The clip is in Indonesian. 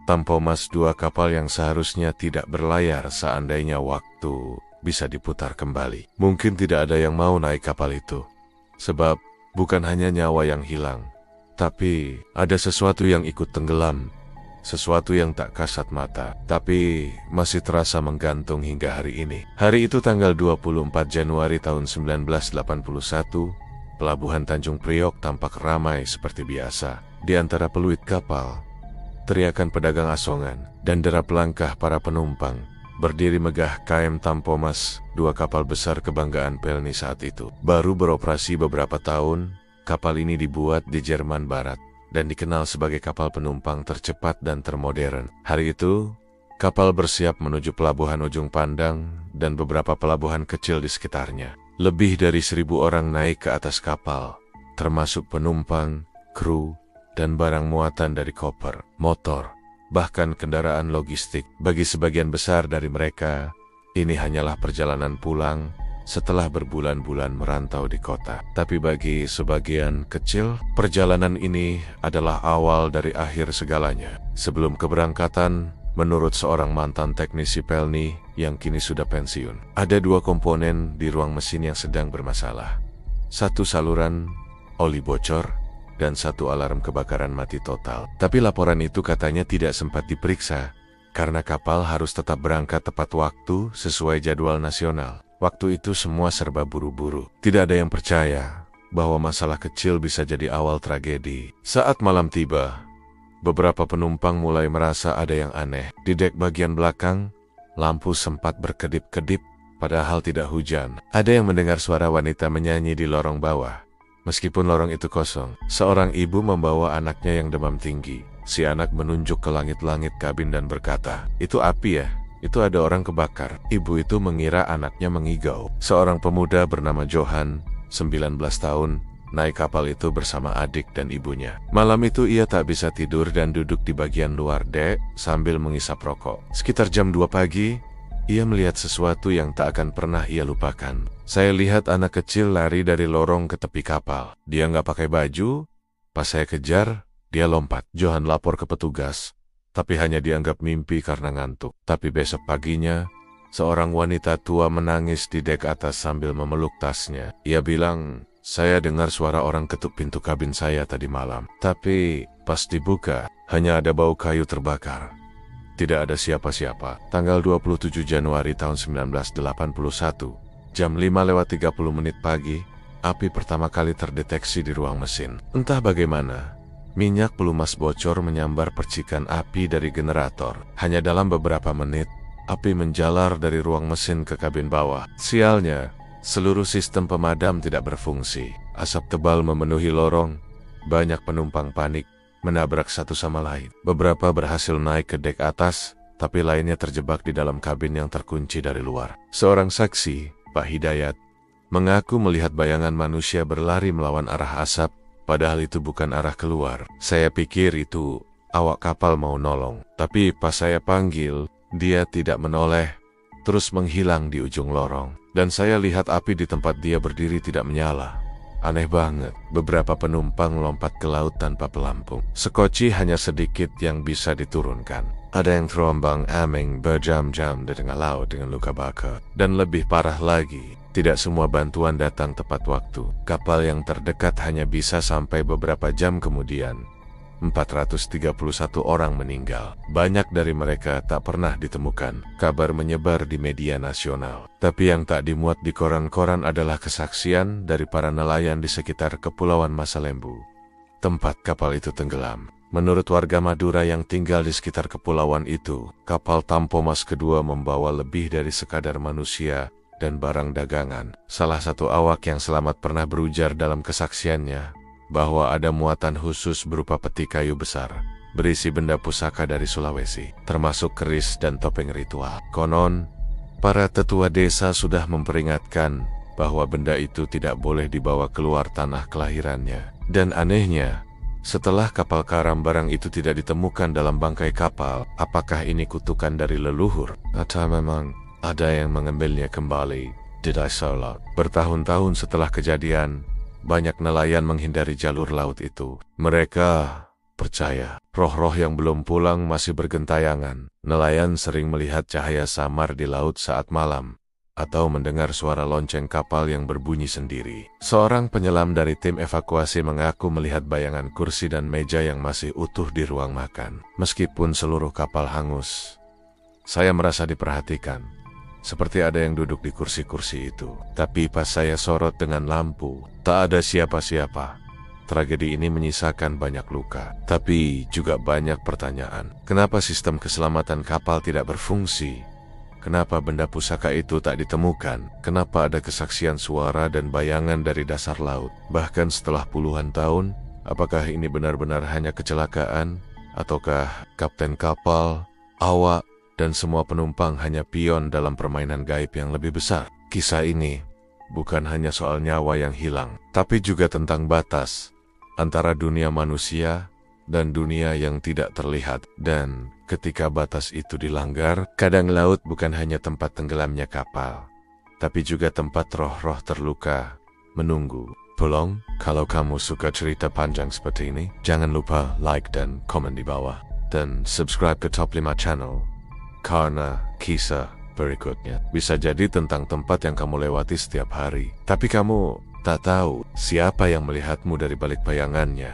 Tampomas, dua kapal yang seharusnya tidak berlayar seandainya waktu bisa diputar kembali. Mungkin tidak ada yang mau naik kapal itu. Sebab bukan hanya nyawa yang hilang, tapi ada sesuatu yang ikut tenggelam. Sesuatu yang tak kasat mata, tapi masih terasa menggantung hingga hari ini. Hari itu tanggal 24 Januari tahun 1981, Pelabuhan Tanjung Priok tampak ramai seperti biasa. Di antara peluit kapal, teriakan pedagang asongan dan derap langkah para penumpang, berdiri megah KM Tampomas, dua kapal besar kebanggaan Pelni saat itu. Baru beroperasi beberapa tahun, kapal ini dibuat di Jerman Barat dan dikenal sebagai kapal penumpang tercepat dan termodern. Hari itu, kapal bersiap menuju pelabuhan Ujung Pandang dan beberapa pelabuhan kecil di sekitarnya. Lebih dari 1.000 orang naik ke atas kapal, termasuk penumpang, kru, dan barang muatan dari koper, motor, bahkan kendaraan logistik. Bagi sebagian besar dari mereka, ini hanyalah perjalanan pulang setelah berbulan-bulan merantau di kota. Tapi bagi sebagian kecil, perjalanan ini adalah awal dari akhir segalanya. Sebelum keberangkatan, menurut seorang mantan teknisi Pelni yang kini sudah pensiun, ada dua komponen di ruang mesin yang sedang bermasalah. Satu saluran oli bocor dan satu alarm kebakaran mati total. Tapi laporan itu katanya tidak sempat diperiksa karena kapal harus tetap berangkat tepat waktu sesuai jadwal nasional. Waktu itu semua serba buru-buru. Tidak ada yang percaya bahwa masalah kecil bisa jadi awal tragedi. Saat malam tiba, beberapa penumpang mulai merasa ada yang aneh. Di dek bagian belakang, lampu sempat berkedip-kedip padahal tidak hujan. Ada yang mendengar suara wanita menyanyi di lorong bawah. Meskipun lorong itu kosong, seorang ibu membawa anaknya yang demam tinggi. Si anak menunjuk ke langit-langit kabin dan berkata, "Itu api ya? Itu ada orang kebakar." Ibu itu mengira anaknya mengigau. Seorang pemuda bernama Johan, 19 tahun, naik kapal itu bersama adik dan ibunya. Malam itu ia tak bisa tidur dan duduk di bagian luar dek sambil mengisap rokok. Sekitar jam 2 pagi, ia melihat sesuatu yang tak akan pernah ia lupakan. "Saya lihat anak kecil lari dari lorong ke tepi kapal. Dia nggak pakai baju. Pas saya kejar, dia lompat." Johan lapor ke petugas, tapi hanya dianggap mimpi karena ngantuk. Tapi besok paginya, seorang wanita tua menangis di dek atas sambil memeluk tasnya. Ia bilang, "Saya dengar suara orang ketuk pintu kabin saya tadi malam. Tapi pas dibuka, hanya ada bau kayu terbakar. Tidak ada siapa-siapa." Tanggal 27 Januari tahun 1981, jam 5:30 pagi, api pertama kali terdeteksi di ruang mesin. Entah bagaimana, minyak pelumas bocor menyambar percikan api dari generator. Hanya dalam beberapa menit, api menjalar dari ruang mesin ke kabin bawah. Sialnya, seluruh sistem pemadam tidak berfungsi. Asap tebal memenuhi lorong. Banyak penumpang panik, menabrak satu sama lain. Beberapa berhasil naik ke dek atas, tapi lainnya terjebak di dalam kabin yang terkunci dari luar. Seorang saksi, Pak Hidayat, mengaku melihat bayangan manusia berlari melawan arah asap, padahal itu bukan arah keluar. "Saya pikir itu awak kapal mau nolong, tapi pas saya panggil, dia tidak menoleh, terus menghilang di ujung lorong. Dan saya lihat api di tempat dia berdiri tidak menyala. Aneh banget." Beberapa penumpang lompat ke laut tanpa pelampung. Sekoci hanya sedikit yang bisa diturunkan. Ada yang terombang-ambing berjam-jam di tengah laut dengan luka bakar. Dan lebih parah lagi, tidak semua bantuan datang tepat waktu. Kapal yang terdekat hanya bisa sampai beberapa jam kemudian. 431 orang meninggal. Banyak dari mereka tak pernah ditemukan. Kabar menyebar di media nasional. Tapi yang tak dimuat di koran-koran adalah kesaksian dari para nelayan di sekitar Kepulauan Masalembu, tempat kapal itu tenggelam. Menurut warga Madura yang tinggal di sekitar kepulauan itu, kapal Tampomas kedua membawa lebih dari sekadar manusia dan barang dagangan. Salah satu awak yang selamat pernah berujar dalam kesaksiannya bahwa ada muatan khusus berupa peti kayu besar berisi benda pusaka dari Sulawesi, termasuk keris dan topeng ritual. Konon, para tetua desa sudah memperingatkan bahwa benda itu tidak boleh dibawa keluar tanah kelahirannya. Dan anehnya, setelah kapal karam barang itu tidak ditemukan dalam bangkai kapal, apakah ini kutukan dari leluhur? Atau memang ada yang mengambilnya kembali? Did I salah? Bertahun-tahun setelah kejadian, banyak nelayan menghindari jalur laut itu. Mereka percaya. Roh-roh yang belum pulang masih bergentayangan. Nelayan sering melihat cahaya samar di laut saat malam, atau mendengar suara lonceng kapal yang berbunyi sendiri. Seorang penyelam dari tim evakuasi mengaku melihat bayangan kursi dan meja yang masih utuh di ruang makan. Meskipun seluruh kapal hangus, saya merasa diperhatikan, seperti ada yang duduk di kursi-kursi itu. Tapi pas saya sorot dengan lampu, tak ada siapa-siapa. Tragedi ini menyisakan banyak luka, tapi juga banyak pertanyaan. Kenapa sistem keselamatan kapal tidak berfungsi? Kenapa benda pusaka itu tak ditemukan? Kenapa ada kesaksian suara dan bayangan dari dasar laut? Bahkan setelah puluhan tahun, apakah ini benar-benar hanya kecelakaan? Ataukah kapten kapal, awak, dan semua penumpang hanya pion dalam permainan gaib yang lebih besar? Kisah ini bukan hanya soal nyawa yang hilang, tapi juga tentang batas antara dunia manusia dan dunia yang tidak terlihat. Dan ketika batas itu dilanggar, kadang laut bukan hanya tempat tenggelamnya kapal, tapi juga tempat roh-roh terluka menunggu. Pulang, kalau kamu suka cerita panjang seperti ini, jangan lupa like dan komen di bawah. Dan subscribe ke Top 5 Channel, karena kisah berikutnya bisa jadi tentang tempat yang kamu lewati setiap hari, tapi kamu tak tahu siapa yang melihatmu dari balik bayangannya.